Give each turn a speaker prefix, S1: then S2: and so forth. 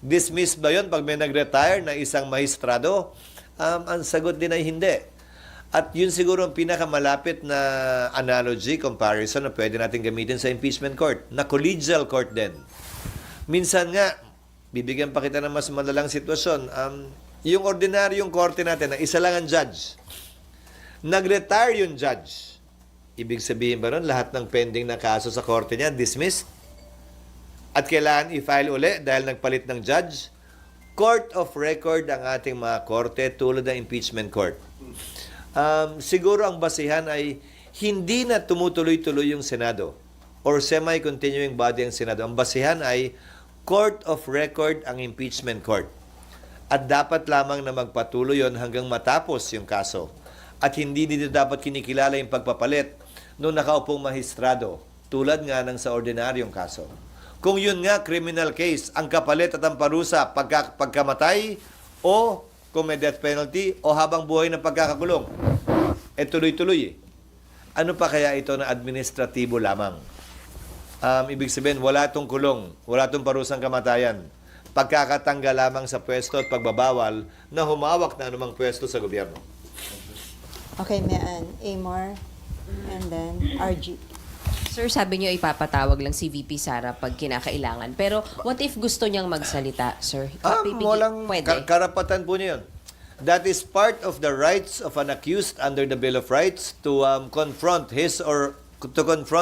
S1: Dismiss ba yun pag may nag-retire na isang mahistrado? Ang sagot din ay hindi. At yun siguro ang pinakamalapit na analogy, comparison na pwede natin gamitin sa impeachment court, na collegial court din. Minsan nga, bibigyan pa kita ng mas madalang sitwasyon, yung ordinaryong korte natin na isa lang ang judge, nag-retire yung judge. Ibig sabihin ba nun, lahat ng pending na kaso sa korte niya, dismissed? At kailangan i-file uli dahil nagpalit ng judge? Court of record ang ating mga korte tulad ng impeachment court. Siguro ang basihan ay hindi na tumutuloy-tuloy yung Senado or semi-continuing body ang Senado. Ang basihan ay court of record ang impeachment court. At dapat lamang na magpatuloy yon hanggang matapos yung kaso. At hindi dito dapat kinikilala yung pagpapalit nung nakaupong mahistrado tulad nga ng sa ordinaryong kaso. Kung yun nga, criminal case, ang kapalit at ang parusa pagkamatay o kung may death penalty o habang buhay ng pagkakakulong. Tuloy-tuloy. Ano pa kaya ito na administratibo lamang? Ibig sabihin, wala itong kulong, wala itong parusang kamatayan. Pagkakatanggal lamang sa pwesto at pagbabawal na humawak na anumang pwesto sa gobyerno.
S2: Okay, Mian, Amor, and then RG.
S3: Sir, sabi niyo ipapatawag lang si VP Sara pag kinakailangan. Pero what if gusto niyang magsalita, sir?
S1: Walang
S3: Pwede.
S1: karapatan po niya yun. That is part of the rights of an accused under the Bill of Rights to confront his or to confront